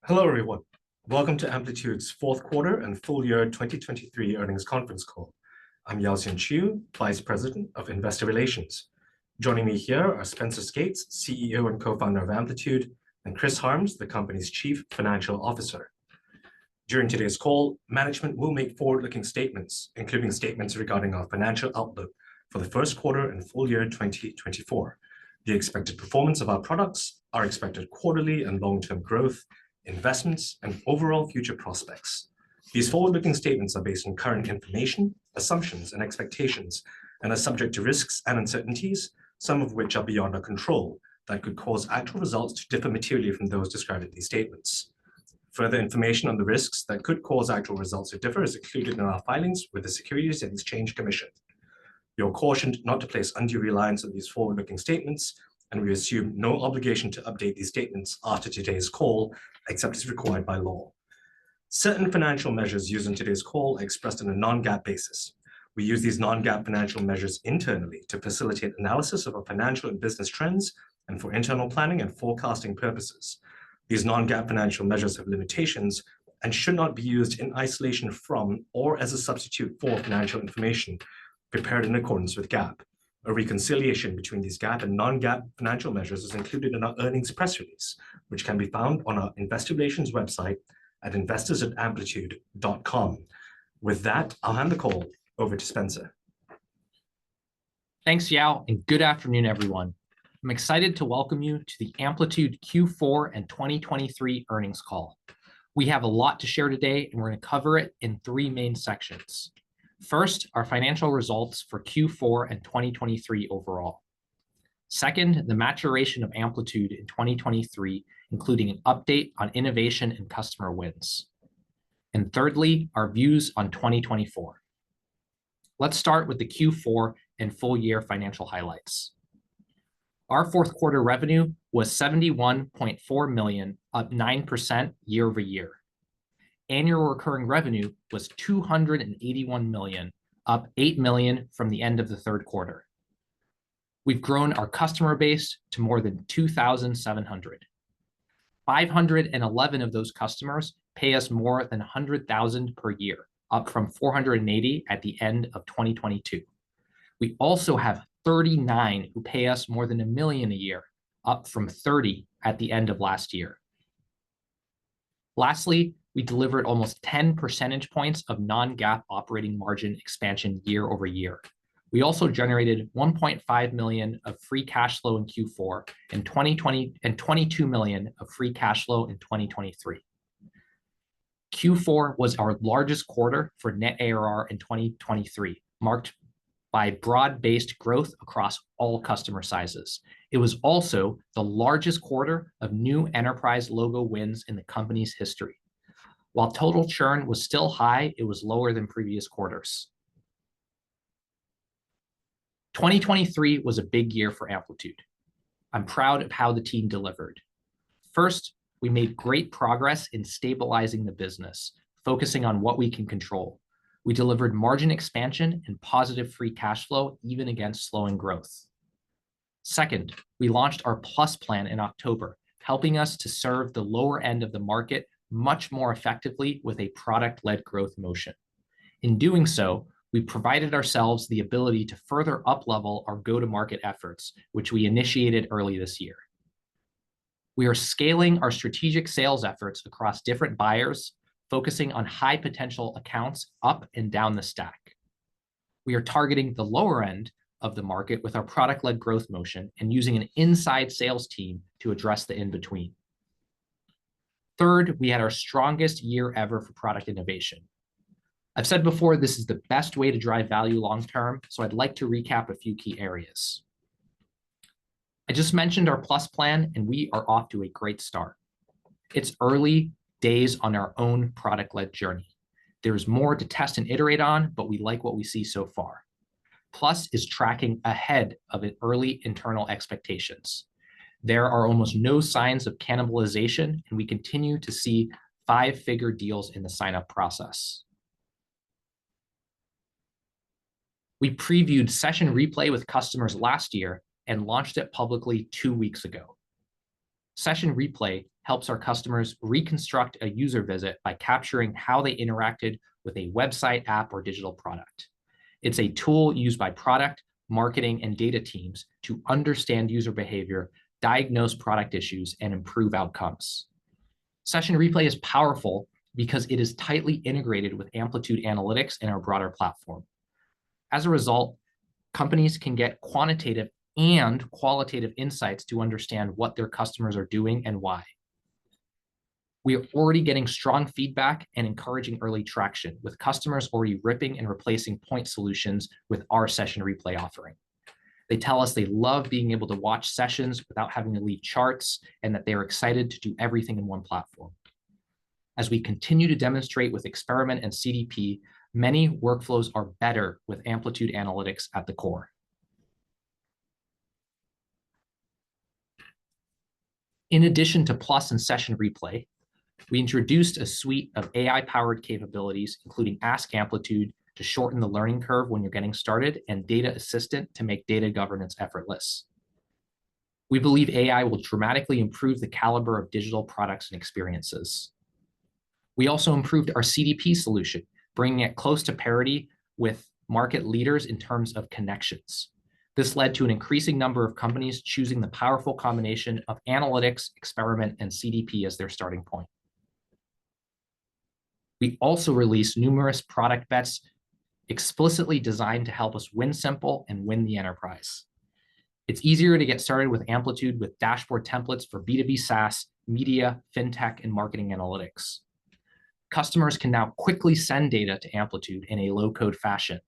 Hello, everyone. Welcome to Amplitude's fourth quarter and full year 2023 earnings conference call. I'm Yaoxian Chu, Vice President of Investor Relations. Joining me here are Spencer Skates, CEO and co-founder of Amplitude, and Chris Harms, the company's Chief Financial Officer. During today's call, management will make forward-looking statements, including statements regarding our financial outlook for the first quarter and full year 2024, the expected performance of our products, our expected quarterly and long-term growth, investments, and overall future prospects. These forward-looking statements are based on current information, assumptions, and expectations, and are subject to risks and uncertainties, some of which are beyond our control, that could cause actual results to differ materially from those described in these statements. Further information on the risks that could cause actual results to differ is included in our filings with the Securities and Exchange Commission. You're cautioned not to place undue reliance on these forward-looking statements, and we assume no obligation to update these statements after today's call, except as required by law. Certain financial measures used in today's call are expressed on a non-GAAP basis. We use these non-GAAP financial measures internally to facilitate analysis of our financial and business trends and for internal planning and forecasting purposes. These non-GAAP financial measures have limitations and should not be used in isolation from or as a substitute for financial information prepared in accordance with GAAP. A reconciliation between these GAAP and non-GAAP financial measures is included in our earnings press release, which can be found on our investor relations website at investors.amplitude.com. With that, I'll hand the call over to Spencer. Thanks, Yao, and good afternoon, everyone. I'm excited to welcome you to the Amplitude Q4 and 2023 earnings call. We have a lot to share today, and we're going to cover it in three main sections. First, our financial results for Q4 and 2023 overall. Second, the maturation of Amplitude in 2023, including an update on innovation and customer wins. And thirdly, our views on 2024. Let's start with the Q4 and full year financial highlights. Our fourth quarter revenue was $71.4 million, up 9% year over year. Annual recurring revenue was $281 million, up $8 million from the end of the third quarter. We've grown our customer base to more than 2,700. 511 of those customers pay us more than $100,000 per year, up from 480 at the end of 2022. We also have 39 who pay us more than $1 million a year, up from 30 at the end of last year. Lastly, we delivered almost 10 percentage points of non-GAAP operating margin expansion year over year. We also generated $1.5 million of free cash flow in Q4 and $22 million of free cash flow in 2023. Q4 was our largest quarter for net ARR in 2023, marked by broad-based growth across all customer sizes. It was also the largest quarter of new enterprise logo wins in the company's history. While total churn was still high, it was lower than previous quarters. 2023 was a big year for Amplitude. I'm proud of how the team delivered. First, we made great progress in stabilizing the business, focusing on what we can control. We delivered margin expansion and positive free cash flow even against slowing growth. Second, we launched our Plus plan in October, helping us to serve the lower end of the market much more effectively with a product-led growth motion. In doing so, we provided ourselves the ability to further up-level our go-to-market efforts, which we initiated early this year. We are scaling our strategic sales efforts across different buyers, focusing on high-potential accounts up and down the stack. We are targeting the lower end of the market with our product-led growth motion and using an inside sales team to address the in-between. Third, we had our strongest year ever for product innovation. I've said before, this is the best way to drive value long-term, so I'd like to recap a few key areas. I just mentioned our Plus plan, and we are off to a great start. It's early days on our own product-led journey. There's more to test and iterate on, but we like what we see so far. Plus is tracking ahead of early internal expectations. There are almost no signs of cannibalization, and we continue to see five-figure deals in the sign-up process. We previewed Session Replay with customers last year and launched it publicly 2 weeks ago. Session Replay helps our customers reconstruct a user visit by capturing how they interacted with a website, app, or digital product. It's a tool used by product, marketing, and data teams to understand user behavior, diagnose product issues, and improve outcomes. Session Replay is powerful because it is tightly integrated with Amplitude Analytics and our broader platform. As a result, companies can get quantitative and qualitative insights to understand what their customers are doing and why. We are already getting strong feedback and encouraging early traction, with customers already ripping and replacing point solutions with our Session Replay offering. They tell us they love being able to watch sessions without having to leave charts, and that they are excited to do everything in one platform. As we continue to demonstrate with Experiment and CDP, many workflows are better with Amplitude Analytics at the core. In addition to Plus and Session Replay, we introduced a suite of AI-powered capabilities, including Ask Amplitude to shorten the learning curve when you're getting started, and Data Assistant to make data governance effortless. We believe AI will dramatically improve the caliber of digital products and experiences. We also improved our CDP solution, bringing it close to parity with market leaders in terms of connections. This led to an increasing number of companies choosing the powerful combination of Analytics, Experiment, and CDP as their starting point. We also released numerous product bets explicitly designed to help us win simple and win the enterprise. It's easier to get started with Amplitude with dashboard templates for B2B SaaS, media, fintech, and marketing analytics. Customers can now quickly send data to Amplitude in a low-code fashion.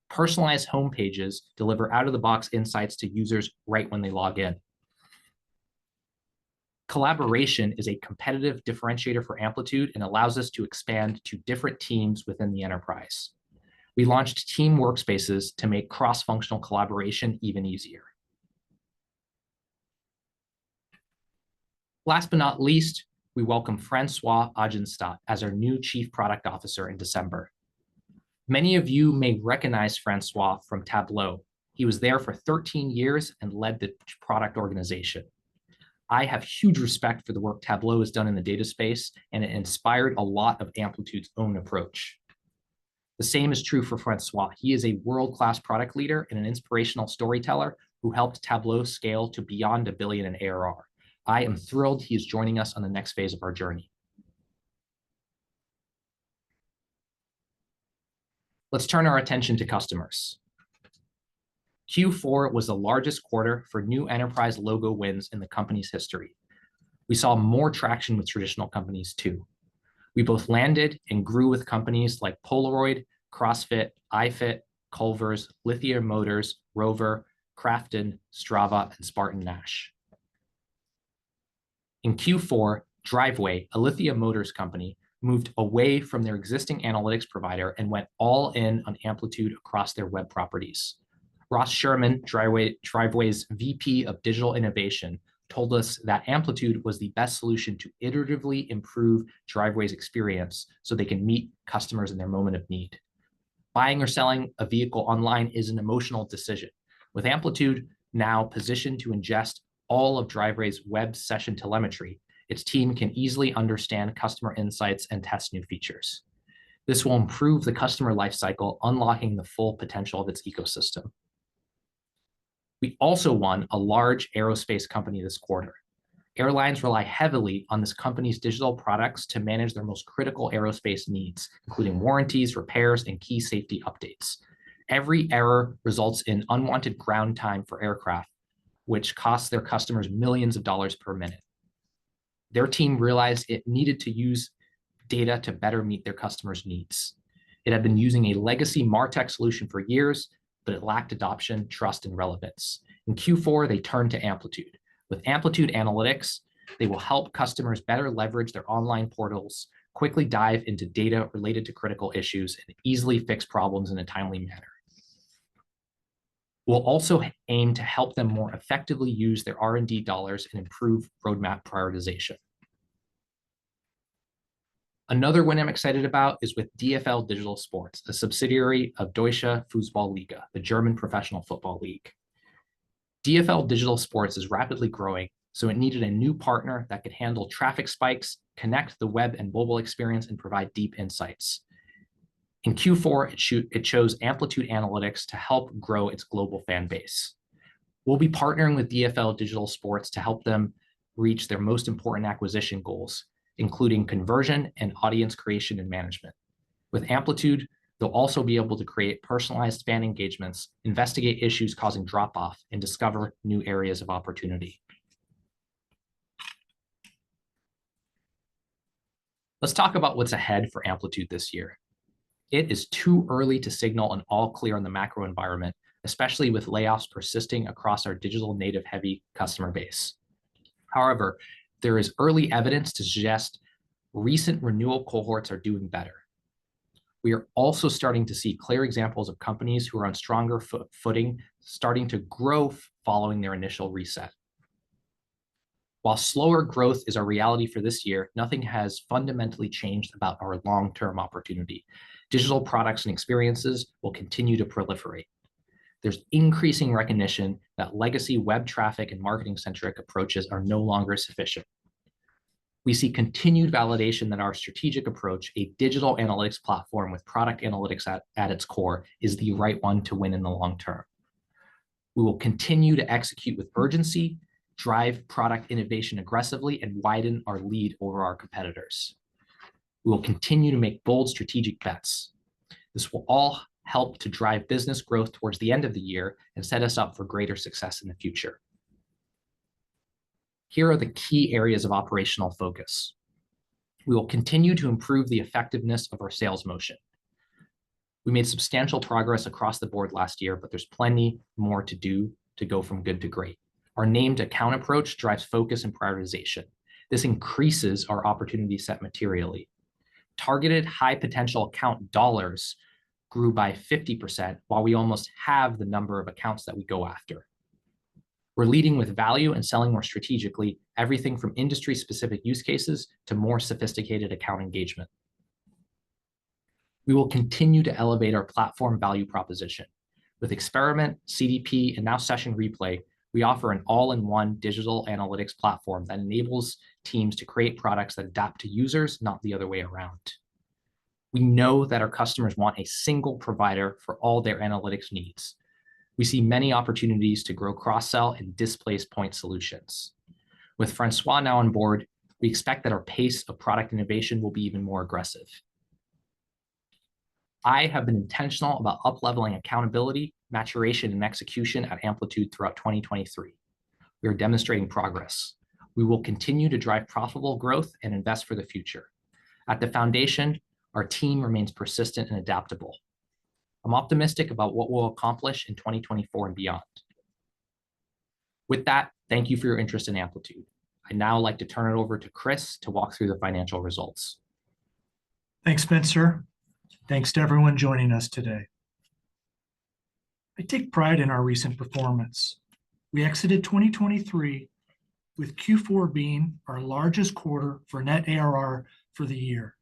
Personalized homepages deliver out-of-the-box insights to users right when they log in. Collaboration is a competitive differentiator for Amplitude and allows us to expand to different teams within the enterprise. We launched team workspaces to make cross-functional collaboration even easier. Last but not least, we welcome Francois Agenstadt as our new Chief Product Officer in December. Many of you may recognize Francois from Tableau. He was there for 13 years and led the product organization. I have huge respect for the work Tableau has done in the data space, and it inspired a lot of Amplitude's own approach. The same is true for Francois. He is a world-class product leader and an inspirational storyteller who helped Tableau scale to beyond $1 billion in ARR. I am thrilled he is joining us on the next phase of our journey. Let's turn our attention to customers. Q4 was the largest quarter for new enterprise logo wins in the company's history. We saw more traction with traditional companies too. We both landed and grew with companies like Polaroid, CrossFit, iFit, Culver's, Lithia Motors, Rover, Crafton, Strava, and Spartan Nash. In Q4, Driveway, a Lithia Motors company, moved away from their existing analytics provider and went all in on Amplitude across their web properties. Ross Sherman, Driveway's VP of Digital Innovation, told us that Amplitude was the best solution to iteratively improve Driveway's experience so they can meet customers in their moment of need. Buying or selling a vehicle online is an emotional decision. With Amplitude now positioned to ingest all of Driveway's web session telemetry, its team can easily understand customer insights and test new features. This will improve the customer lifecycle, unlocking the full potential of its ecosystem. We also won a large aerospace company this quarter. Airlines rely heavily on this company's digital products to manage their most critical aerospace needs, including warranties, repairs, and key safety updates. Every error results in unwanted ground time for aircraft, which costs their customers millions of dollars per minute. Their team realized it needed to use data to better meet their customers' needs. It had been using a legacy MarTech solution for years, but it lacked adoption, trust, and relevance. In Q4, they turned to Amplitude. With Amplitude Analytics, they will help customers better leverage their online portals, quickly dive into data related to critical issues, and easily fix problems in a timely manner. We'll also aim to help them more effectively use their R&D dollars and improve roadmap prioritization. Another win I'm excited about is with DFL Digital Sports, a subsidiary of Deutsche Fußball-Liga, the German professional football league. DFL Digital Sports is rapidly growing So it needed a new partner that could handle traffic spikes, connect the web and mobile experience, and provide deep insights. In Q4, it chose Amplitude Analytics to help grow its global fan base. We'll be partnering with DFL Digital Sports to help them reach their most important acquisition goals, including conversion and audience creation and management. With Amplitude, they'll also be able to create personalized fan engagements, investigate issues causing drop-off, and discover new areas of opportunity. Let's talk about what's ahead for Amplitude this year. It is too early to signal an all clear on the macro environment, especially with layoffs persisting across our digital native heavy customer base. However, there is early evidence to suggest recent renewal cohorts are doing better. We are also starting to see clear examples of companies who are on stronger footing starting to grow following their initial reset. While slower growth is our reality for this year, nothing has fundamentally changed about our long-term opportunity. Digital products and experiences will continue to proliferate. There's increasing recognition that legacy web traffic and marketing-centric approaches are no longer sufficient. We see continued validation that our strategic approach, a digital analytics platform with product analytics at its core, is the right one to win in the long term. We will continue to execute with urgency, drive product innovation aggressively, and widen our lead over our competitors. We will continue to make bold strategic bets. This will all help to drive business growth towards the end of the year and set us up for greater success in the future. Here are the key areas of operational focus. We will continue to improve the effectiveness of our sales motion. We made substantial progress across the board last year, but there's plenty more to do to go from good to great. Our named account approach drives focus and prioritization. This increases our opportunity set materially. Targeted high potential account dollars grew by 50%, while we almost have the number of accounts that we go after. We're leading with value and selling more strategically, everything from industry-specific use cases to more sophisticated account engagement. We will continue to elevate our platform value proposition. With Experiment, CDP, and now Session Replay, we offer an all-in-one digital analytics platform that enables teams to create products that adapt to users, not the other way around. We know that our customers want a single provider for all their analytics needs. We see many opportunities to grow cross-sell and displace point solutions. With Francois now on board, we expect that our pace of product innovation will be even more aggressive. I have been intentional about up-leveling accountability, maturation, and execution at Amplitude throughout 2023. We are demonstrating progress. We will continue to drive profitable growth and invest for the future. At the foundation, our team remains persistent and adaptable. I'm optimistic about what we'll accomplish in 2024 and beyond. With that, thank you for your interest in Amplitude. I'd now like to turn it over to Chris to walk through the financial results. Thanks, Spencer. Thanks to everyone joining us today. I take pride in our recent performance. We exited 2023 with Q4 being our largest quarter for net ARR for the year.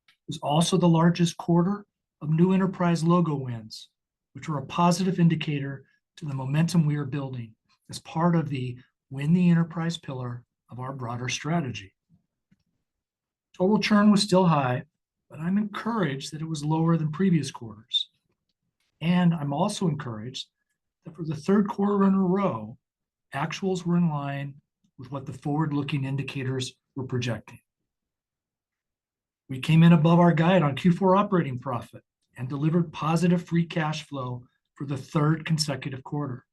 It was also the largest quarter of new enterprise logo wins, which were a positive indicator to the momentum we are building as part of the Win the Enterprise pillar of our broader strategy. Total churn was still high, but I'm encouraged that it was lower than previous quarters. And I'm also encouraged that for the third quarter in a row, actuals were in line with what the forward-looking indicators were projecting. We came in above our guide on Q4 operating profit and delivered positive free cash flow for the third consecutive quarter.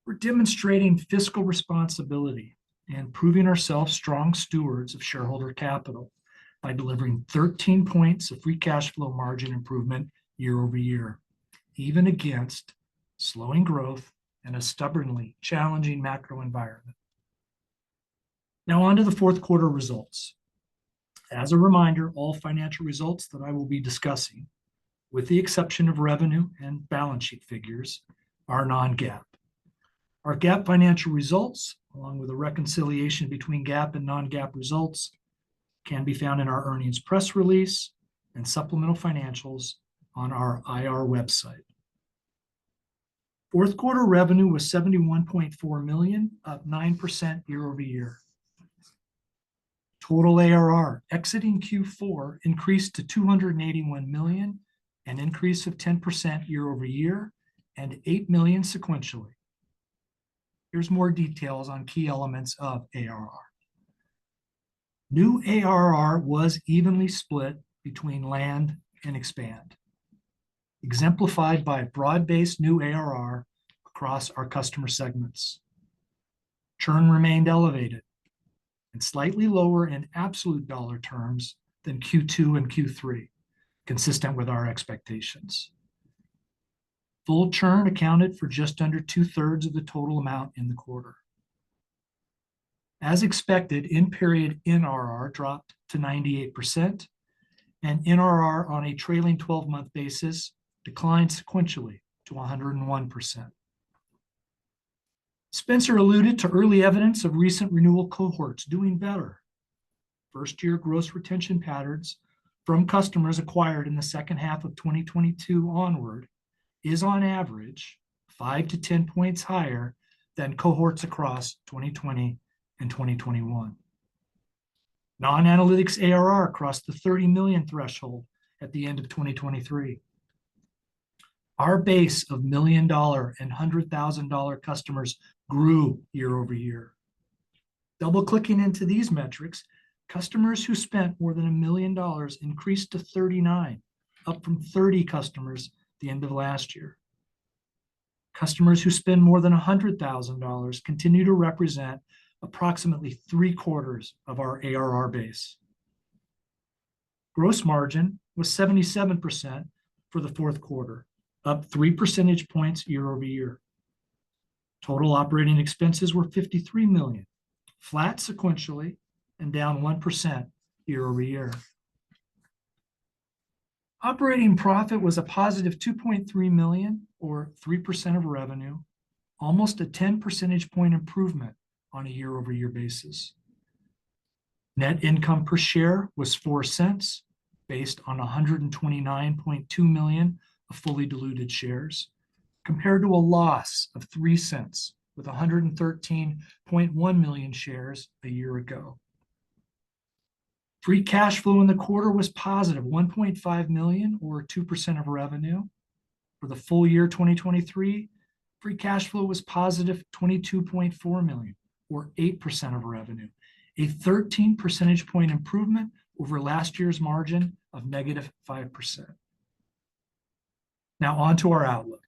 We're demonstrating fiscal responsibility and proving ourselves strong stewards of shareholder capital by delivering 13 points of free cash flow margin improvement year over year, even against slowing growth and a stubbornly challenging macro environment. Now on to the fourth quarter results. As a reminder, all financial results that I will be discussing, with the exception of revenue and balance sheet figures, are non-GAAP. Our GAAP financial results, along with a reconciliation between GAAP and non-GAAP results, can be found in our earnings press release and supplemental financials on our IR website. Fourth quarter revenue was $71.4 million, up 9% year over year. Total ARR exiting Q4 increased to $281 million, an increase of 10% year over year and $8 million sequentially. Here's more details on key elements of ARR. New ARR was evenly split between land and expand, exemplified by broad-based new ARR across our customer segments. Churn remained elevated and slightly lower in absolute dollar terms than Q2 and Q3, consistent with our expectations. Full churn accounted for just under 2/3 of the total amount in the quarter. As expected, in-period NRR dropped to 98%, and NRR on a trailing 12-month basis declined sequentially to 101%. Spencer alluded to early evidence of recent renewal cohorts doing better. First-year gross retention patterns from customers acquired in the second half of 2022 onward is on average 5 to 10 points higher than cohorts across 2020 and 2021. Non-analytics ARR crossed the 30 million threshold at the end of 2023. Our base of $1 million and $100,000 customers grew year over year. Double-clicking into these metrics, customers who spent more than $1 million increased to 39, up from 30 customers at the end of last year. Customers who spend more than $100,000 continue to represent approximately 3/4 of our ARR base. Gross margin was 77% for the fourth quarter, up 3 percentage points year over year. Total operating expenses were $53 million, flat sequentially and down 1% year over year. Operating profit was a positive $2.3 million, or 3% of revenue, almost a 10 percentage point improvement on a year-over-year basis. Net income per share was 4 cents, based on 129.2 million of fully diluted shares, compared to a loss of 3 cents with 113.1 million shares a year ago. Free cash flow in the quarter was positive $1.5 million, or 2% of revenue. For the full year 2023, free cash flow was positive $22.4 million, or 8% of revenue, a 13 percentage point improvement over last year's margin of negative 5%. Now on to our outlook.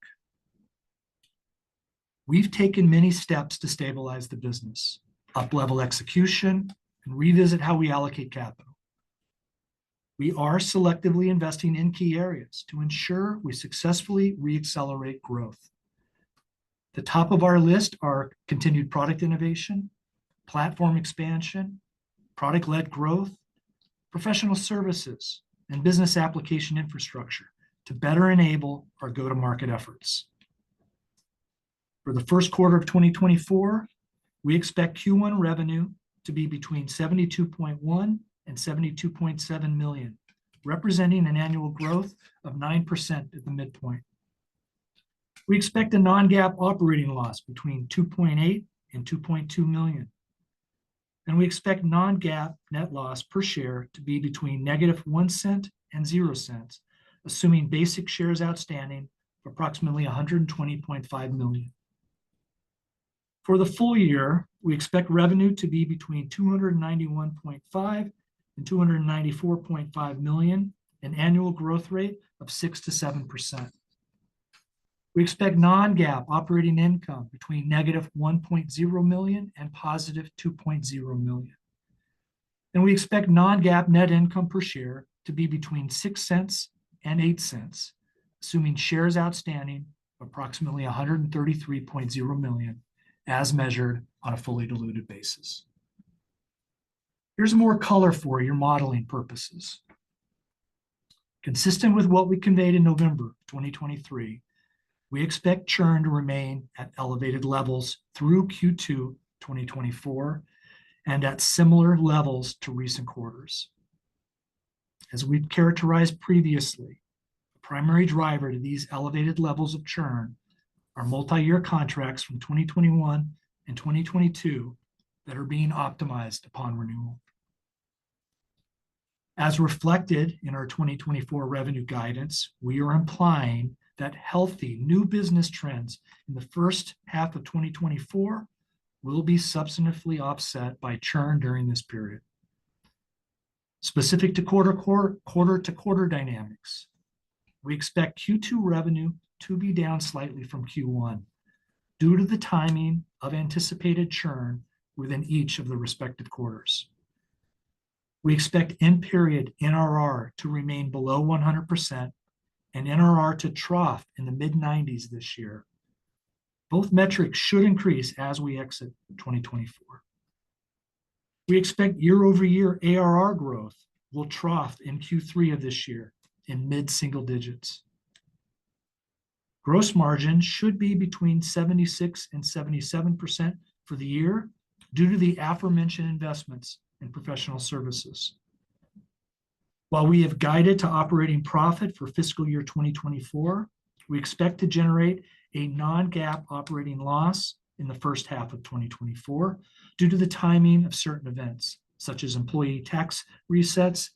We've taken many steps to stabilize the business, up-level execution, and revisit how we allocate capital. We are selectively investing in key areas to ensure we successfully re-accelerate growth. The top of our list are continued product innovation, platform expansion, product-led growth, professional services, and business application infrastructure to better enable our go-to-market efforts. For the first quarter of 2024, we expect Q1 revenue to be between $72.1 and $72.7 million, representing an annual growth of 9% at the midpoint. We expect a non-GAAP operating loss between $2.8 and $2.2 million. And we expect non-GAAP net loss per share to be between negative 1 cent and 0 cents, assuming basic shares outstanding of approximately 120.5 million. For the full year, we expect revenue to be between $291.5 and $294.5 million, an annual growth rate of 6 to 7%. We expect non-GAAP operating income between negative $1.0 million and positive $2.0 million. And we expect non-GAAP net income per share to be between 6 cents and 8 cents, assuming shares outstanding of approximately 133.0 million, as measured on a fully diluted basis. Here's more color for your modeling purposes. Consistent with what we conveyed in November 2023, we expect churn to remain at elevated levels through Q2 2024 and at similar levels to recent quarters. As we've characterized previously, the primary driver to these elevated levels of churn are multi-year contracts from 2021 and 2022 that are being optimized upon renewal. As reflected in our 2024 revenue guidance, we are implying that healthy new business trends in the first half of 2024 will be substantively offset by churn during this period. Specific to quarter-to-quarter dynamics, we expect Q2 revenue to be down slightly from Q1 due to the timing of anticipated churn within each of the respective quarters. We expect end-period NRR to remain below 100% and NRR to trough in the mid-90s this year. Both metrics should increase as we exit 2024. We expect year-over-year ARR growth will trough in Q3 of this year in mid-single digits. Gross margin should be between 76 and 77% for the year due to the aforementioned investments in professional services. While we have guided to operating profit for fiscal year 2024, we expect to generate a non-GAAP operating loss in the first half of 2024 due to the timing of certain events, such as employee tax resets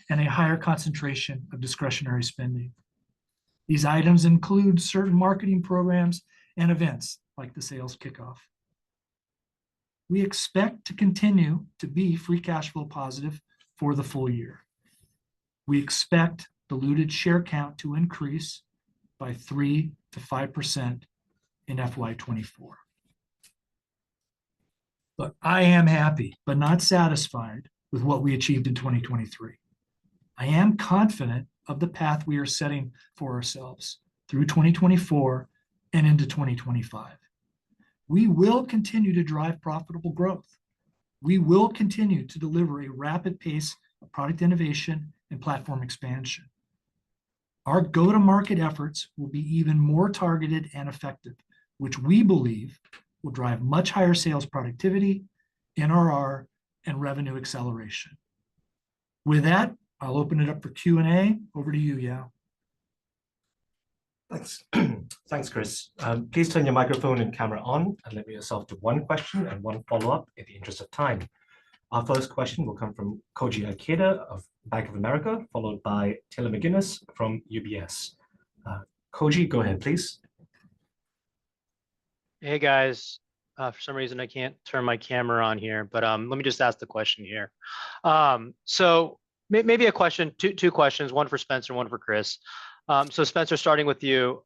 and a higher concentration of discretionary spending. These items include certain marketing programs and events like the sales kickoff. We expect to continue to be free cash flow positive for the full year. We expect diluted share count to increase by 3 to 5% in FY24. But I am happy, but not satisfied with what we achieved in 2023. I am confident of the path we are setting for ourselves through 2024 and into 2025. We will continue to drive profitable growth. We will continue to deliver a rapid pace of product innovation and platform expansion. Our go-to-market efforts will be even more targeted and effective, which we believe will drive much higher sales productivity, NRR, and revenue acceleration. With that, I'll open it up for Q&A. Over to you, Yao. Thanks. Thanks, Chris. Please turn your microphone and camera on and limit yourself to one question and one follow-up in the interest of time. Our first question will come from Koji Ikeda of Bank of America, followed by Taylor McGinnis from UBS. Koji, go ahead, please. Hey, guys. For some reason, I can't turn my camera on here, but let me just ask the question here. So maybe a question, two questions, one for Spencer, one for Chris. So Spencer, starting with you,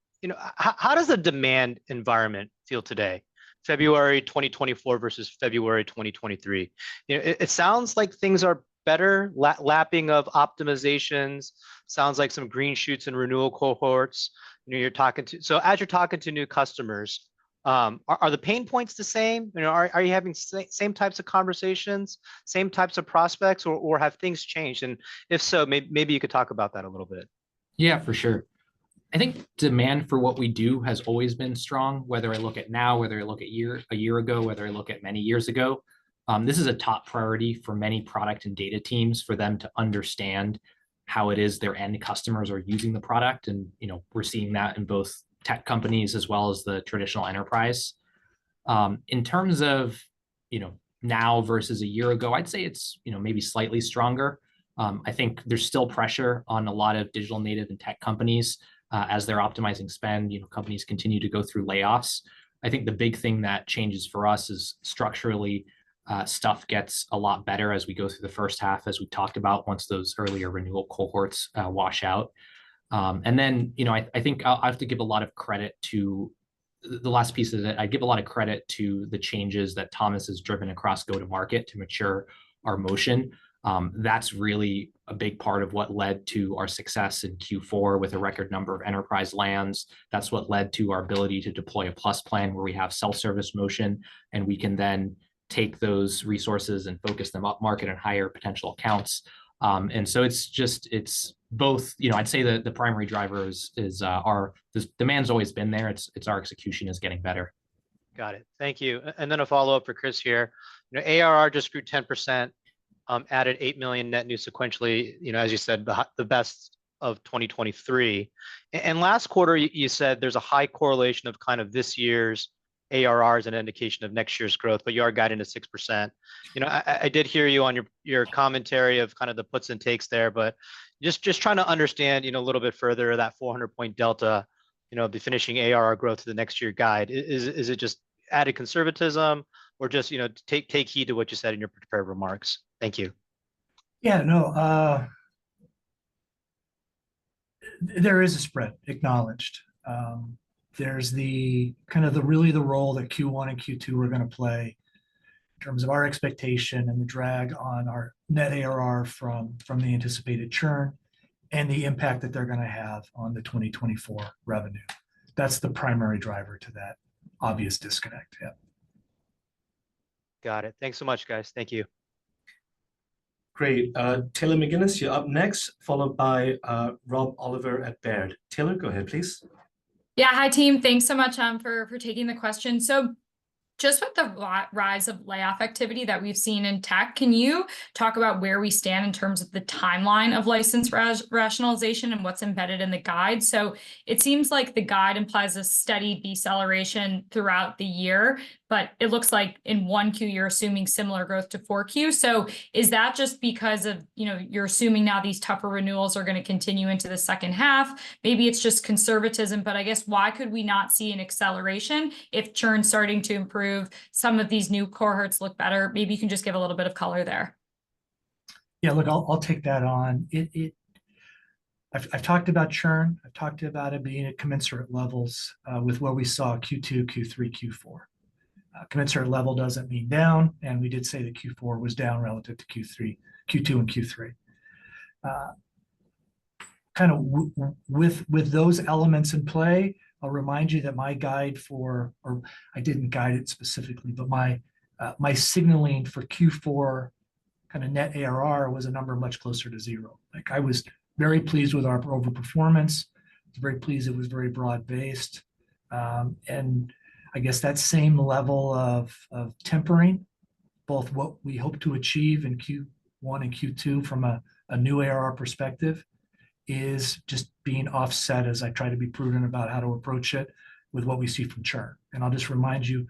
how does the demand environment feel today? February 2024 versus February 2023. It sounds like things are better, lapping of optimizations, sounds like some green shoots and renewal cohorts. You're talking to, so as you're talking to new customers, are the pain points the same? Are you having same types of conversations, same types of prospects, or have things changed? And if so, maybe you could talk about that a little bit. Yeah, for sure. I think demand for what we do has always been strong, whether I look at now, whether I look at a year ago, whether I look at many years ago. This is a top priority for many product and data teams for them to understand how it is their end customers are using the product. And we're seeing that in both tech companies as well as the traditional enterprise. In terms of now versus a year ago, I'd say it's maybe slightly stronger. I think there's still pressure on a lot of digital native and tech companies as they're optimizing spend. Companies continue to go through layoffs. I think the big thing that changes for us is structurally stuff gets a lot better as we go through the first half, as we talked about, once those earlier renewal cohorts wash out. And then, I think I have to give a lot of credit to the last piece of it. I give a lot of credit to the changes that Thomas has driven across go-to-market to mature our motion. That's really a big part of what led to our success in Q4 with a record number of enterprise lands. That's what led to our ability to deploy a plus plan where we have self-service motion, and we can then take those resources and focus them up market and higher potential accounts. And so it's both, I'd say that the primary driver is this demand's always been there. It's our execution is getting better. Got it. Thank you. And then a follow-up for Chris here. ARR just grew 10%, added 8 million net new sequentially, as you said, the best of 2023. And last quarter, you said there's a high correlation of kind of this year's ARR as an indication of next year's growth, but you are guiding to 6%. I did hear you on your commentary of kind of the puts and takes there, but just trying to understand, a little bit further that 400-point delta, the finishing ARR growth to the next year guide. Is it just added conservatism, or just take heed to what you said in your prepared remarks? Thank you. Yeah, no, there is a spread acknowledged. There's the kind of really the role that Q1 and Q2 are going to play in terms of our expectation and the drag on our net ARR from the anticipated churn and the impact that they're going to have on the 2024 revenue. That's the primary driver to that obvious disconnect. Yeah. Got it. Thanks so much, guys. Thank you. Great. Taylor McGinnis, you're up next, followed by Rob Oliver at Baird. Taylor, go ahead, please. Yeah, hi team. Thanks so much for taking the question. So just with the rise of layoff activity that we've seen in tech, can you talk about where we stand in terms of the timeline of license rationalization and what's embedded in the guide? So it seems like the guide implies a steady deceleration throughout the year, but it looks like in 1Q, you're assuming similar growth to 4Q. So is that just because of, you're assuming now these tougher renewals are going to continue into the second half? Maybe it's just conservatism, but I guess why could we not see an acceleration if churn's starting to improve? Some of these new cohorts look better. Maybe you can just give a little bit of color there. Yeah, look, I'll take that on. I've talked about churn. I've talked about it being at commensurate levels with what we saw Q2, Q3, Q4. Commensurate level doesn't mean down, and we did say that Q4 was down relative to Q2 and Q3. Kind of with those elements in play, I'll remind you that my guide or I didn't guide it specifically, but my signaling for Q4 kind of net ARR was a number much closer to 0. Like, I was very pleased with our overperformance. I was very pleased it was very broad-based. And I guess that same level of tempering, both what we hope to achieve in Q1 and Q2 from a new ARR perspective, is just being offset as I try to be prudent about how to approach it with what we see from churn. And I'll just remind you,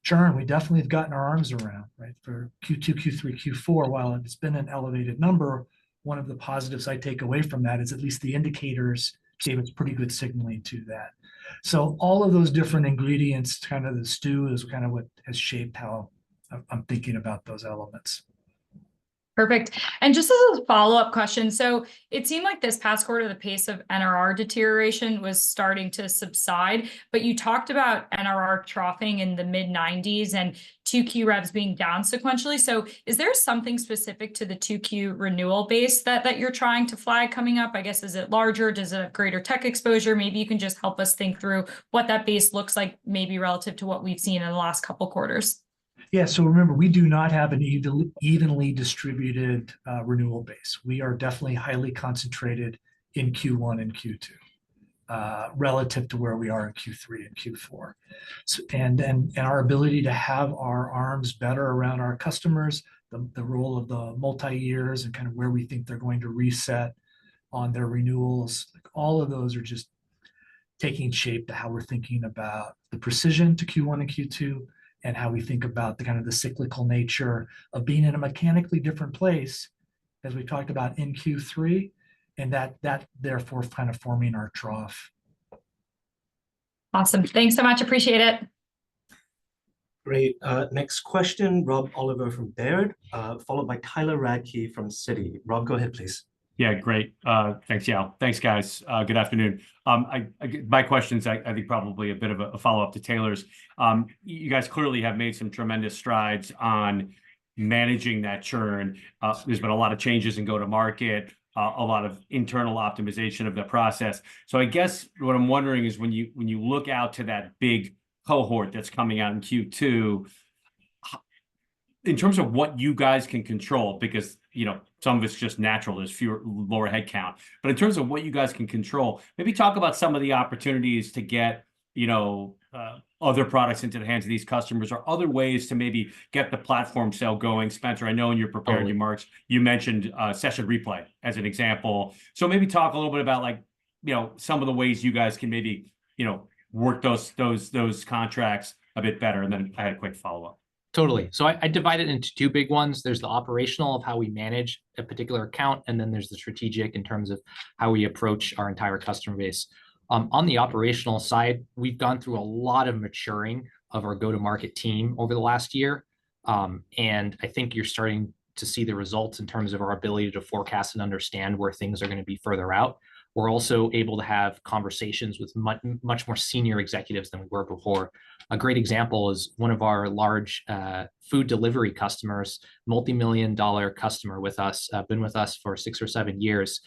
churn, we definitely have gotten our arms around, right? For Q2, Q3, Q4, while it's been an elevated number, one of the positives I take away from that is at least the indicators gave us pretty good signaling to that. So all of those different ingredients, kind of the stew, is kind of what has shaped how I'm thinking about those elements. Perfect. And just as a follow-up question, so it seemed like this past quarter, the pace of NRR deterioration was starting to subside, but you talked about NRR troughing in the mid-90s and 2Q revs being down sequentially. So is there something specific to the 2Q renewal base that you're trying to flag coming up? I guess, is it larger? Does it have greater tech exposure? Maybe you can just help us think through what that base looks like, maybe relative to what we've seen in the last couple quarters. Yeah, so remember, we do not have an evenly distributed renewal base. We are definitely highly concentrated in Q1 and Q2 relative to where we are in Q3 and Q4. So, and our ability to have our arms better around our customers, the role of the multi-years and kind of where we think they're going to reset on their renewals, like all of those are just taking shape to how we're thinking about the precision to Q1 and Q2, and how we think about the kind of the cyclical nature of being in a mechanically different place, as we talked about in Q3, and that therefore kind of forming our trough. Awesome. Thanks so much. Appreciate it. Great. Next question, Rob Oliver from Baird, followed by Tyler Radke from Citi. Rob, go ahead, please. Yeah, great. Thanks, Yao. Thanks, guys. Good afternoon. My question's, I think, probably a bit of a follow-up to Taylor's. You guys clearly have made some tremendous strides on managing that churn. There's been a lot of changes in go-to-market, a lot of internal optimization of the process. So I guess what I'm wondering is when you look out to that big cohort that's coming out in Q2, in terms of what you guys can control, because some of it's just natural, there's lower headcount, but in terms of what you guys can control, maybe talk about some of the opportunities to get other products into the hands of these customers, or other ways to maybe get the platform sale going? Spencer, I know in your prepared Totally. remarks, you mentioned session replay as an example. So maybe talk a little bit about, like, some of the ways you guys can maybe, work those contracts a bit better. And then I had a quick follow-up. Totally. So I divide it into two big ones. There's the operational of how we manage a particular account, and then there's the strategic in terms of how we approach our entire customer base. On the operational side, we've gone through a lot of maturing of our go-to-market team over the last year. And I think you're starting to see the results in terms of our ability to forecast and understand where things are going to be further out. We're also able to have conversations with much more senior executives than we were before. A great example is one of our large food delivery customers, multi-million-dollar customer with us, been with us for 6 or 7 years.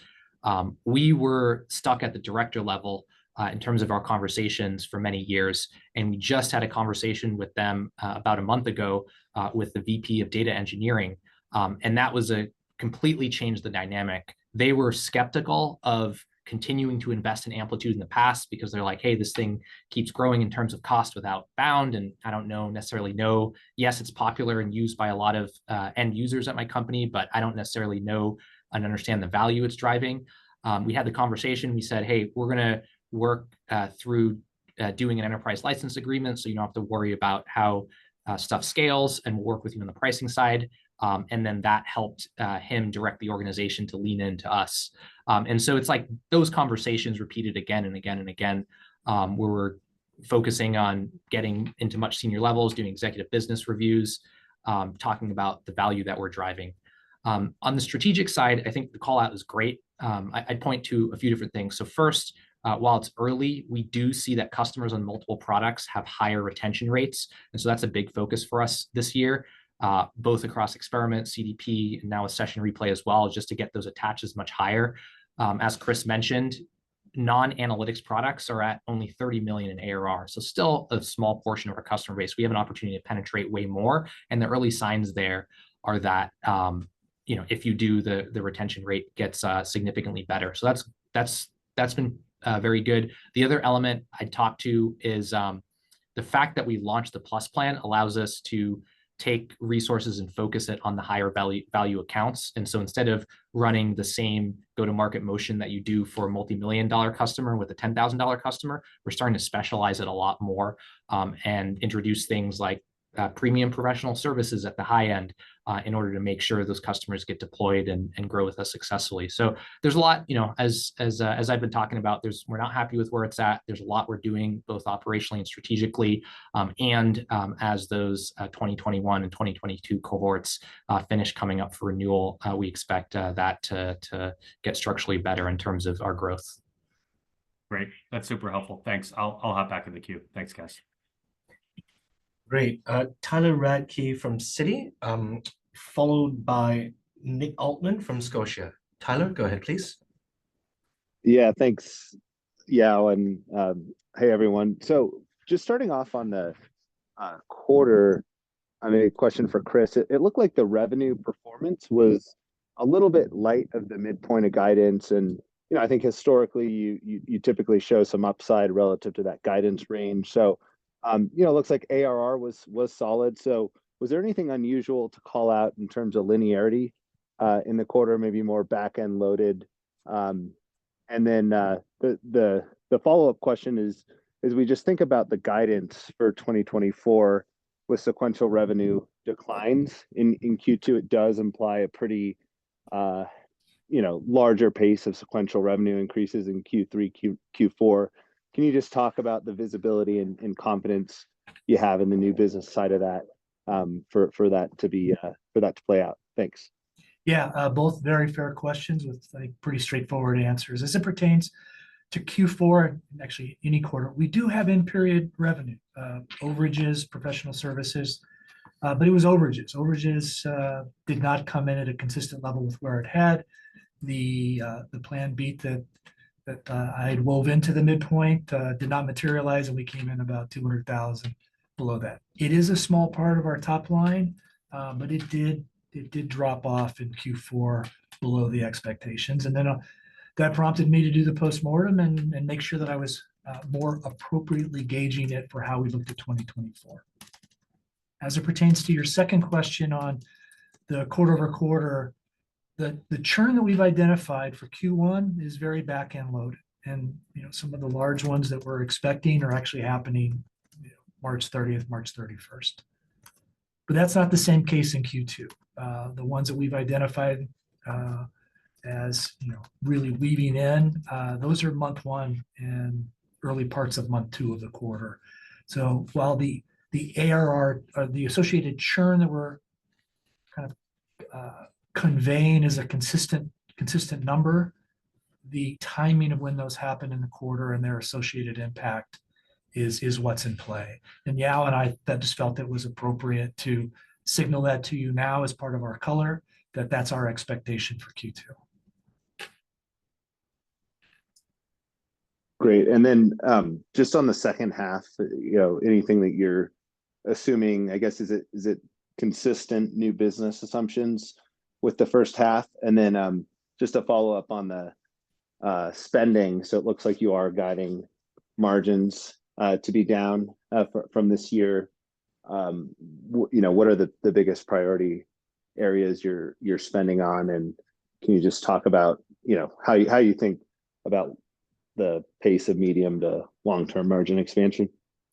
We were stuck at the director level in terms of our conversations for many years. And we just had a conversation with them about a month ago with the VP of data engineering. And that was completely changed the dynamic. They were skeptical of continuing to invest in Amplitude in the past because they're like, hey, this thing keeps growing in terms of cost without bound. And I don't necessarily know, yes, it's popular and used by a lot of end users at my company, but I don't necessarily know and understand the value it's driving. We had the conversation. We said, hey, we're going to work through doing an enterprise license agreement, so you don't have to worry about how stuff scales, and we'll work with you on the pricing side. And then that helped him direct the organization to lean into us. And so it's like those conversations repeated again and again and again, where we're focusing on getting into much senior levels, doing executive business reviews, talking about the value that we're driving. On the strategic side, I think the call out is great. I'd point to a few different things. So first, while it's early, we do see that customers on multiple products have higher retention rates. And so that's a big focus for us this year, both across Experiment, CDP, and now a Session Replay as well, just to get those attaches much higher. As Chris mentioned, non-analytics products are at only 30 million in ARR. So still a small portion of our customer base. We have an opportunity to penetrate way more. And the early signs there are that, if you do, the retention rate gets significantly better. So that's been very good. The other element I'd talk to is the fact that we launched the Plus plan allows us to take resources and focus it on the higher value accounts. And so instead of running the same go-to-market motion that you do for a multi-million-dollar customer with a $10,000 customer, we're starting to specialize it a lot more and introduce things like premium professional services at the high end in order to make sure those customers get deployed and grow with us successfully. So there's a lot, as I've been talking about, we're not happy with where it's at. There's a lot we're doing both operationally and strategically. And as those 2021 and 2022 cohorts finish coming up for renewal, we expect that to get structurally better in terms of our growth. Great. That's super helpful. Thanks. I'll hop back in the queue. Thanks, guys. Great. Tyler Radke from Citi, followed by Nick Altman from Scotia. Tyler, go ahead, please. Yeah, thanks, Yao, and hey, everyone. So just starting off on the quarter, a question for Chris. It looked like the revenue performance was a little bit light of the midpoint of guidance. And, I think historically you typically show some upside relative to that guidance range. So it looks like ARR was solid. So was there anything unusual to call out in terms of linearity in the quarter, maybe more back-end loaded? And then the follow-up question is, as we just think about the guidance for 2024 with sequential revenue declines in Q2, it does imply a pretty larger pace of sequential revenue increases in Q3, Q4. Can you just talk about the visibility and confidence you have in the new business side of that for that to play out? Thanks. Yeah, both very fair questions with, I think, pretty straightforward answers. As it pertains to Q4, and actually any quarter, we do have in-period revenue, overages, professional services, but it was overages. Overages did not come in at a consistent level with where it had. The plan beat that I had wove into the midpoint did not materialize, and we came in about 200,000 below that. It is a small part of our top line, but it did drop off in Q4 below the expectations. And then that prompted me to do the postmortem and make sure that I was more appropriately gauging it for how we looked at 2024. As it pertains to your second question on the quarter over quarter, the churn that we've identified for Q1 is very back-end loaded. And some of the large ones that we're expecting are actually happening March 30th, March 31st. But that's not the same case in Q2. The ones that we've identified as really weaving in, those are month one and early parts of month two of the quarter. So while the ARR, or the associated churn that we're kind of conveying is a consistent number, the timing of when those happen in the quarter and their associated impact is what's in play. And Yao and I that just felt it was appropriate to signal that to you now as part of our color, that's our expectation for Q2. Great. And then just on the second half, anything that you're assuming, I guess, is it consistent new business assumptions with the first half? And then just a follow up on the spending. So it looks like you are guiding margins to be down from this year. What are the biggest priority areas you're spending on? And can you just talk about, how you think about the pace of medium to long-term margin expansion?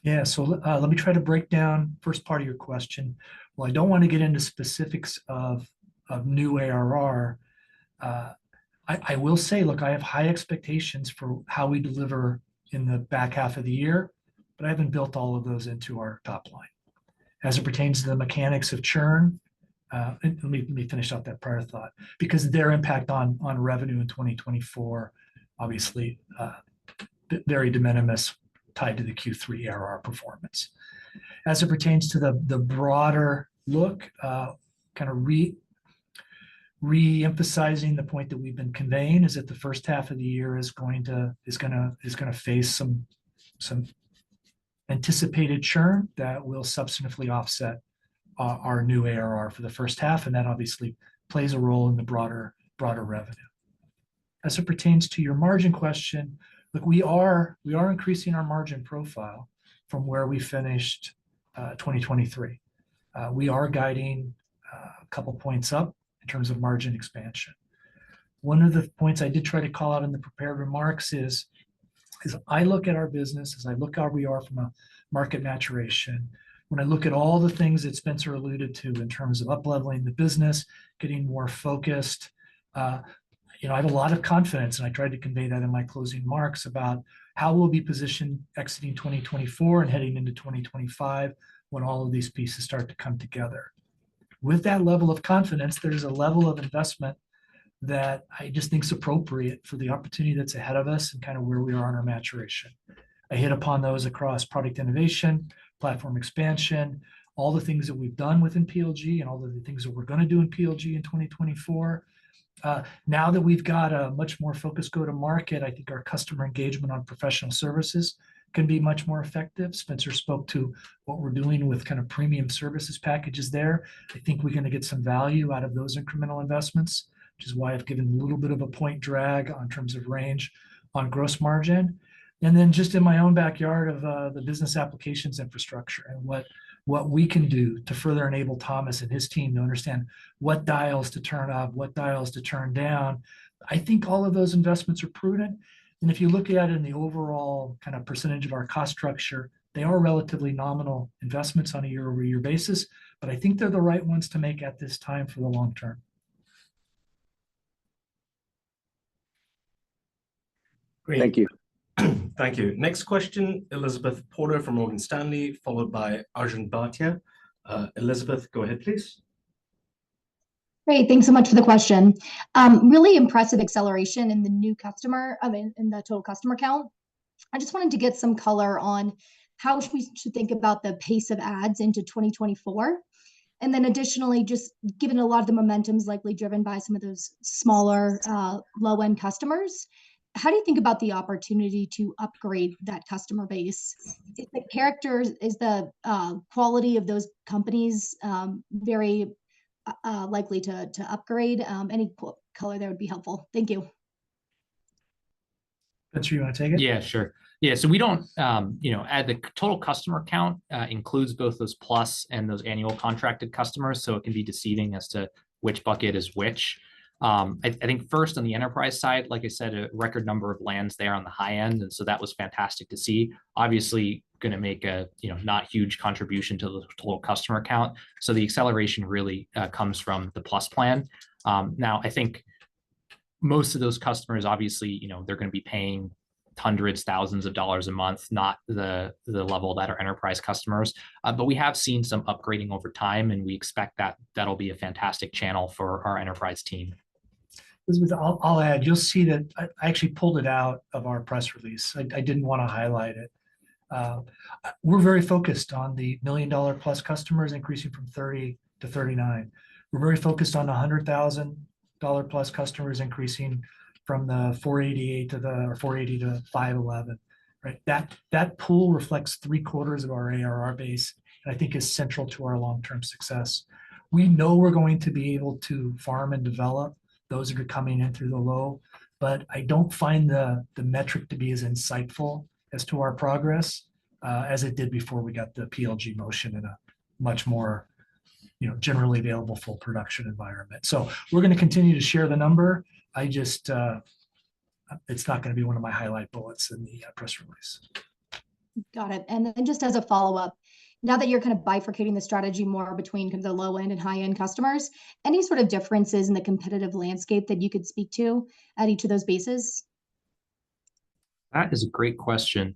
Yeah, so let me try to break down first part of your question. Well, I don't want to get into specifics of new ARR. I will say, look, I have high expectations for how we deliver in the back half of the year, but I haven't built all of those into our top line. As it pertains to the mechanics of churn, and let me finish out that prior thought, because their impact on revenue in 2024, obviously very de minimis, tied to the Q3 ARR performance. As it pertains to the broader look, kind of re-emphasizing the point that we've been conveying is that the first half of the year is going to face some anticipated churn that will substantively offset our new ARR for the first half, and that obviously plays a role in the broader revenue. As it pertains to your margin question, look, we are increasing our margin profile from where we finished 2023. We are guiding a couple points up in terms of margin expansion. One of the points I did try to call out in the prepared remarks is I look at our business, as I look how we are from a market maturation, when I look at all the things that Spencer alluded to in terms of up-leveling the business, getting more focused, I have a lot of confidence, and I tried to convey that in my closing remarks about how we'll be positioned exiting 2024 and heading into 2025 when all of these pieces start to come together. With that level of confidence, there's a level of investment that I just think is appropriate for the opportunity that's ahead of us and kind of where we are in our maturation. I hit upon those across product innovation, platform expansion, all the things that we've done within PLG and all of the things that we're going to do in PLG in 2024. Now that we've got a much more focused go-to-market, I think our customer engagement on professional services can be much more effective. Spencer spoke to what we're doing with kind of premium services packages there. I think we're going to get some value out of those incremental investments, which is why I've given a little bit of a point drag on terms of range on gross margin. And then just in my own backyard of the business applications infrastructure and what we can do to further enable Thomas and his team to understand what dials to turn up, what dials to turn down. I think all of those investments are prudent. And if you look at it in the overall kind of percentage of our cost structure, they are relatively nominal investments on a year-over-year basis, but I think they're the right ones to make at this time for the long term. Great. Thank you. Thank you. Next question, Elizabeth Porter from Morgan Stanley, followed by Arjun Bhatia. Elizabeth, go ahead, please. Great. Thanks so much for the question. Really impressive acceleration in the new customer, in the total customer count. I just wanted to get some color on how we should think about the pace of ads into 2024. And then additionally, just given a lot of the momentum is likely driven by some of those smaller, low-end customers, how do you think about the opportunity to upgrade that customer base? Is the quality of those companies very likely to upgrade? Any color there would be helpful. Thank you. Spencer, you want to take it? Yeah, sure. Yeah, so we don't, add the total customer count includes both those plus and those annual contracted customers, so it can be deceiving as to which bucket is which. I think first on the enterprise side, like I said, a record number of lands there on the high end, and so that was fantastic to see. Obviously, going to make a not huge contribution to the total customer count. So the acceleration really comes from the plus plan. Now, I think most of those customers, obviously, they're going to be paying hundreds, thousands of dollars a month, not the level that are enterprise customers. But we have seen some upgrading over time, and we expect that that'll be a fantastic channel for our enterprise team. Elizabeth, I'll add, you'll see that I actually pulled it out of our press release. I didn't want to highlight it. We're very focused on the $1 million plus customers increasing from 30 to 39. We're very focused on the $100,000 plus customers increasing from the 488 to or 480 to 511. Right, that pool reflects 3/4 of our ARR base, and I think is central to our long-term success. We know we're going to be able to farm and develop those that are coming in through the low, but I don't find the metric to be as insightful as to our progress as it did before we got the PLG motion in a much more generally available full production environment. So we're going to continue to share the number. I just it's not going to be one of my highlight bullets in the press release. Got it. And then just as a follow-up, now that you're kind of bifurcating the strategy more between kind of the low end and high end customers, any sort of differences in the competitive landscape that you could speak to at each of those bases? That is a great question.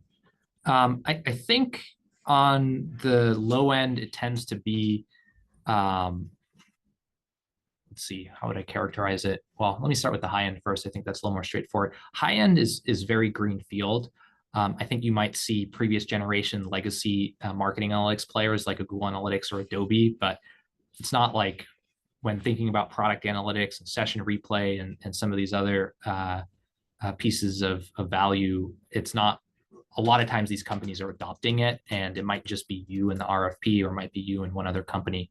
I think on the low end, it tends to be, let's see, how would I characterize it? Well, let me start with the high end first. I think that's a little more straightforward. High end is very greenfield. I think you might see previous generation legacy marketing analytics players like a Google Analytics or Adobe, but it's not like when thinking about product analytics and session replay and some of these other pieces of value, it's not, a lot of times these companies are adopting it, and it might just be you in the RFP or might be you in one other company.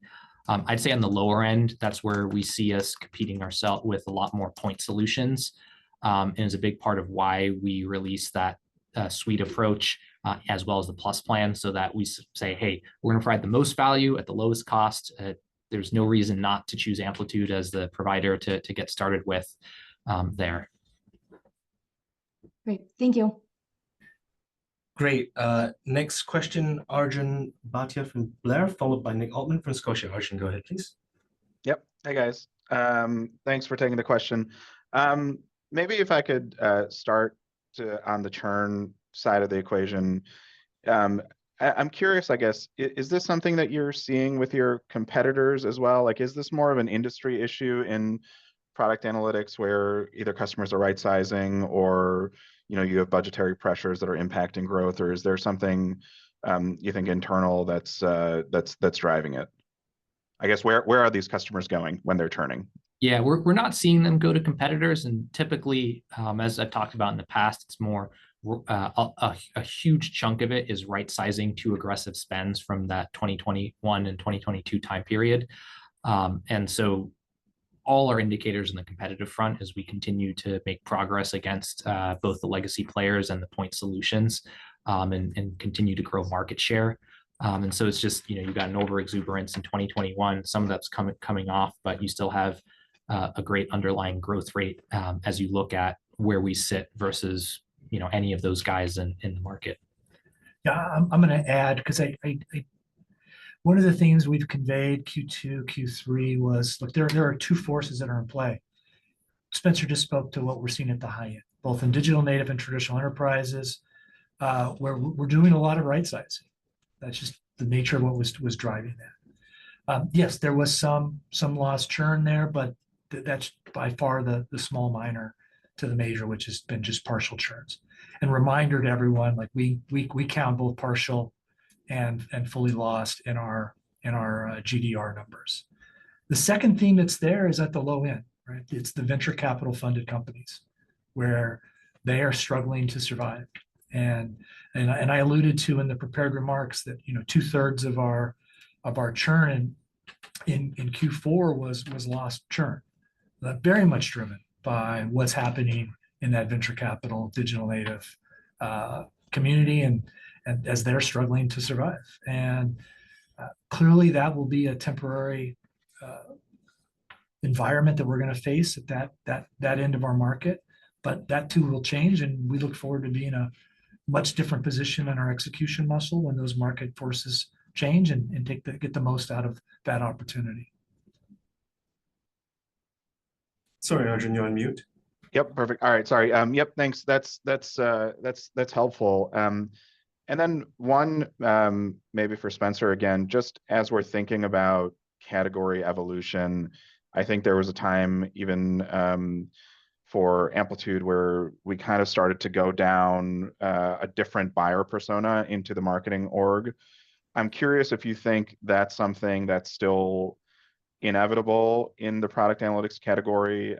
I'd say on the lower end, that's where we see us competing ourselves with a lot more point solutions, and is a big part of why we release that suite approach as well as the plus plan, so that we say, hey, we're going to provide the most value at the lowest cost. There's no reason not to choose Amplitude as the provider to get started with there. Great, thank you. Great. Next question, Arjun Bhatia from Blair, followed by Nick Altman from Scotia. Arjun, go ahead, please. Yep. Hey, guys. Thanks for taking the question. Maybe if I could start on the churn side of the equation. I'm curious, I guess, is this something that you're seeing with your competitors as well? Like, is this more of an industry issue in product analytics where either customers are right sizing or you have budgetary pressures that are impacting growth, or is there something you think internal that's driving it? I guess where are these customers going when they're churning? Yeah, we're not seeing them go to competitors, and typically, as I've talked about in the past, it's more a huge chunk of it is right sizing to aggressive spends from that 2021 and 2022 time period, and so all our indicators in the competitive front as we continue to make progress against both the legacy players and the point solutions, and continue to grow market share. And so it's just, you got an over exuberance in 2021, some of that's coming off, but you still have a great underlying growth rate as you look at where we sit versus, any of those guys in the market. Yeah, I'm going to add, because I one of the things we've conveyed Q2, Q3 was, look, there are two forces that are in play. Spencer just spoke to what we're seeing at the high end, both in digital native and traditional enterprises, where we're doing a lot of right sizing. That's just the nature of what was driving that. Yes, there was some lost churn there, but that's by far the small minor to the major, which has been just partial churns. And reminder to everyone, like we count both partial and fully lost in our GDR numbers. The second theme that's there is at the low end, right? It's the venture capital funded companies where they are struggling to survive. And I alluded to in the prepared remarks that 2/3 of our churn in Q4 was lost churn, very much driven by what's happening in that venture capital digital native community and as they're struggling to survive. And clearly that will be a temporary environment that we're going to face at that end of our market. But that too will change, and we look forward to being a much different position in our execution muscle when those market forces change and get the most out of that opportunity. Sorry, Arjun, you're on mute. Yep, perfect. All right, sorry. Yep, thanks. That's helpful. And then one maybe for Spencer again, just as we're thinking about category evolution, I think there was a time even for Amplitude where we kind of started to go down a different buyer persona into the marketing org. I'm curious if you think that's something that's still inevitable in the product analytics category,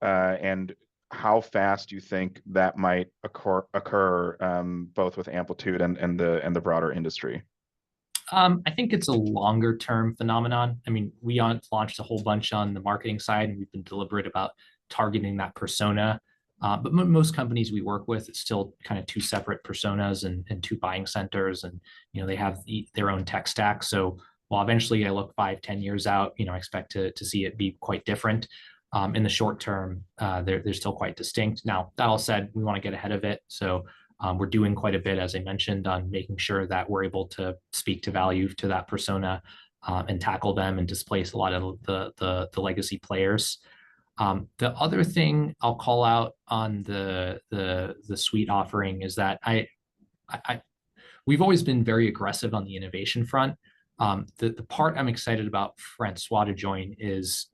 and how fast you think that might occur both with Amplitude and the broader industry. I think it's a longer term phenomenon. I mean, we launched a whole bunch on the marketing side, and we've been deliberate about targeting that persona. But most companies we work with, it's still kind of two separate personas and two buying centers, and they have their own tech stack. So while eventually I look 5-10 years out, I expect to see it be quite different. In the short term, they're still quite distinct. Now, that all said, we want to get ahead of it. So we're doing quite a bit, as I mentioned, on making sure that we're able to speak to value to that persona and tackle them and displace a lot of the legacy players. The other thing I'll call out on the suite offering is that we've always been very aggressive on the innovation front. The part I'm excited about Francois to join is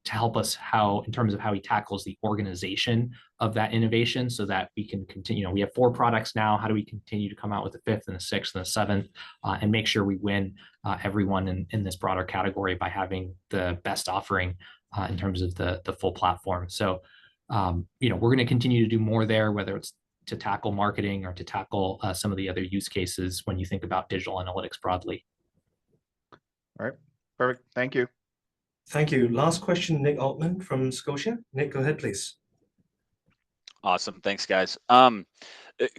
to help us in terms of how he tackles the organization of that innovation so that we can continue. We have 4 products now. How do we continue to come out with the 5th and the 6th and the 7th and make sure we win everyone in this broader category by having the best offering in terms of the full platform. So, we're going to continue to do more there, whether it's to tackle marketing or to tackle some of the other use cases when you think about digital analytics broadly. All right, perfect. Thank you. Thank you. Last question, Nick Altman from Scotia. Nick, go ahead, please. Awesome. Thanks, guys.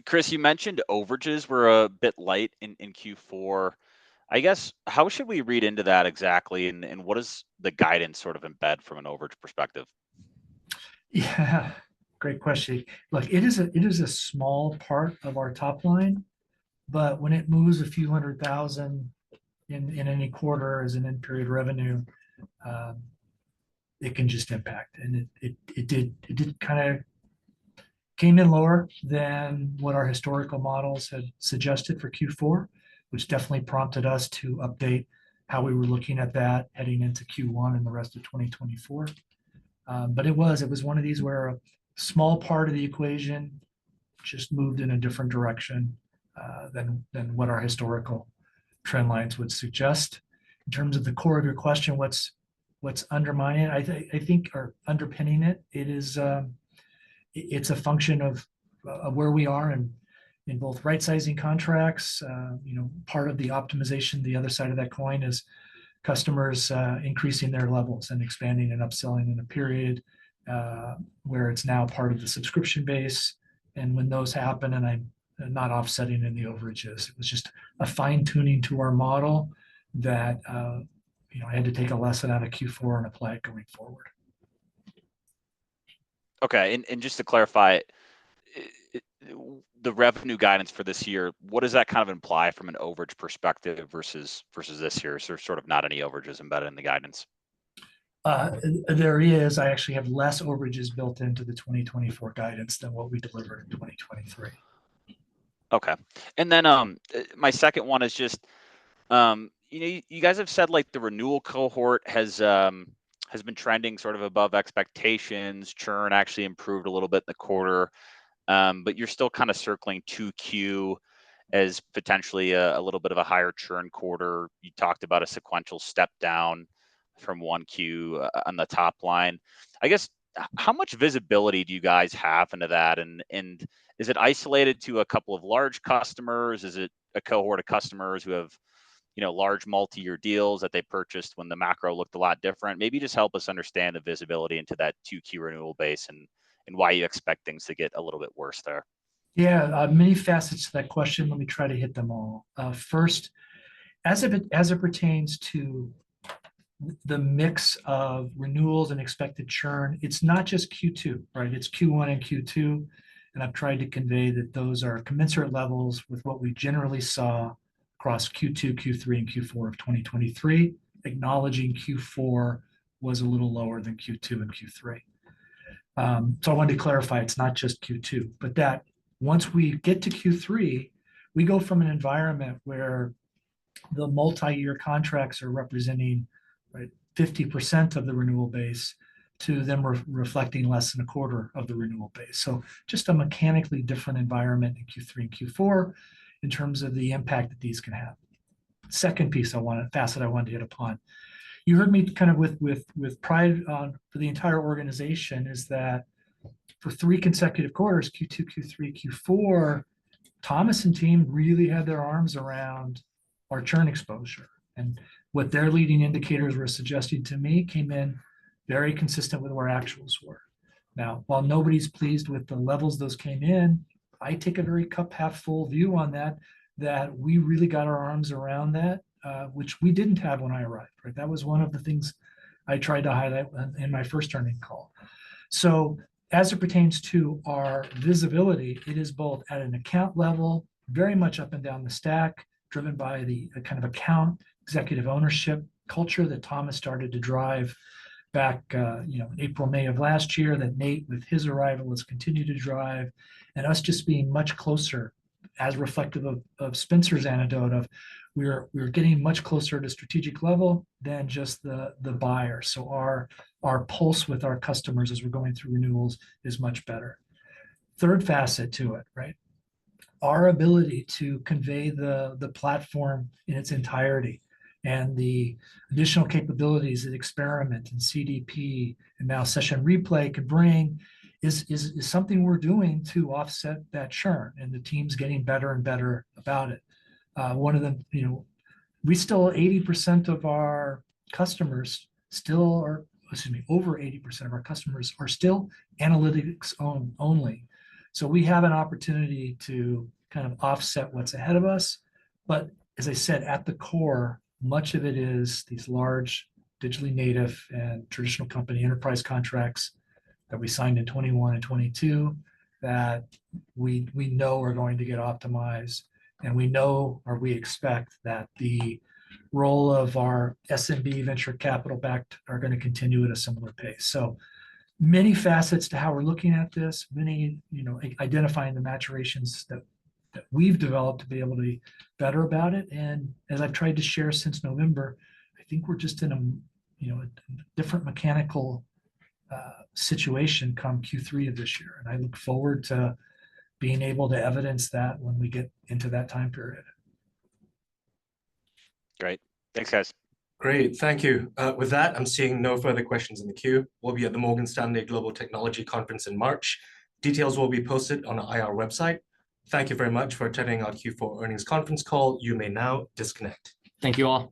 Chris, you mentioned overages were a bit light in Q4. I guess, how should we read into that exactly? And what does the guidance sort of embed from an overage perspective? Yeah, great question. Look, it is a small part of our top line, but when it moves a few $100,000 in any quarter as an end period revenue, it can just impact. And it did kind of came in lower than what our historical models had suggested for Q4, which definitely prompted us to update how we were looking at that heading into Q1 and the rest of 2024. But it was one of these where a small part of the equation just moved in a different direction than what our historical trend lines would suggest. In terms of the core of your question, what's undermining it, I think, or underpinning it, it's a function of where we are in both right sizing contracts. Part of the optimization, the other side of that coin is customers increasing their levels and expanding and upselling in a period where it's now part of the subscription base. And when those happen, and I'm not offsetting in the overages, it was just a fine tuning to our model that I had to take a lesson out of Q4 and apply it going forward. Okay, and just to clarify, the revenue guidance for this year, what does that kind of imply from an overage perspective versus this year? Is there sort of not any overages embedded in the guidance? There is. I actually have less overages built into the 2024 guidance than what we delivered in 2023. Okay, and then my second one is just, you guys have said like the renewal cohort has been trending sort of above expectations. Churn actually improved a little bit in the quarter, but you're still kind of circling 2Q as potentially a little bit of a higher churn quarter. You talked about a sequential step down from 1Q on the top line. I guess, how much visibility do you guys have into that? And is it isolated to a couple of large customers? Is it a cohort of customers who have large multi-year deals that they purchased when the macro looked a lot different? Maybe just help us understand the visibility into that 2Q renewal base and why you expect things to get a little bit worse there. Yeah, many facets to that question. Let me try to hit them all. First, as it pertains to the mix of renewals and expected churn, it's not just Q2, right? It's Q1 and Q2. And I've tried to convey that those are commensurate levels with what we generally saw across Q2, Q3, and Q4 of 2023, acknowledging Q4 was a little lower than Q2 and Q3. So I wanted to clarify it's not just Q2, but that once we get to Q3, we go from an environment where the multi-year contracts are representing, right, 50% of the renewal base to them reflecting less than a quarter of the renewal base. So just a mechanically different environment in Q3 and Q4 in terms of the impact that these can have. Second facet I wanted to hit upon. You heard me kind of with pride for the entire organization is that for 3 consecutive quarters, Q2, Q3, Q4, Thomas and team really had their arms around our churn exposure. And what their leading indicators were suggesting to me came in very consistent with where actuals were. Now, while nobody's pleased with the levels those came in, I take a very cup half full view on that we really got our arms around that, which we didn't have when I arrived, right? That was one of the things I tried to highlight in my first earnings call. So as it pertains to our visibility, it is both at an account level, very much up and down the stack, driven by the kind of account executive ownership culture that Thomas started to drive back, April, May of last year, that Nate, with his arrival, has continued to drive, and us just being much closer, as reflective of Spencer's anecdote of we're getting much closer to strategic level than just the buyer. So our pulse with our customers as we're going through renewals is much better. Third facet to it, right? Our ability to convey the platform in its entirety and the additional capabilities that Experiment and CDP and now Session Replay can bring is something we're doing to offset that churn, and the team's getting better and better about it. One of them, we still 80% of our customers still are, over 80% of our customers are still analytics only. So we have an opportunity to kind of offset what's ahead of us. But as I said, at the core, much of it is these large digitally native and traditional company enterprise contracts that we signed in 21 and 22 that we know are going to get optimized. And we know, or we expect, that the role of our SMB venture capital backed are going to continue at a similar pace. So many facets to how we're looking at this, identifying the maturations that we've developed to be able to be better about it. And as I've tried to share since November, I think we're just in a different mechanical situation come Q3 of this year. And I look forward to being able to evidence that when we get into that time period. Great. Thanks, guys. Great, thank you. With that, I'm seeing no further questions in the queue. We'll be at the Morgan Stanley Global Technology Conference in March. Details will be posted on our IR website. Thank you very much for attending our Q4 earnings conference call. You may now disconnect. Thank you all.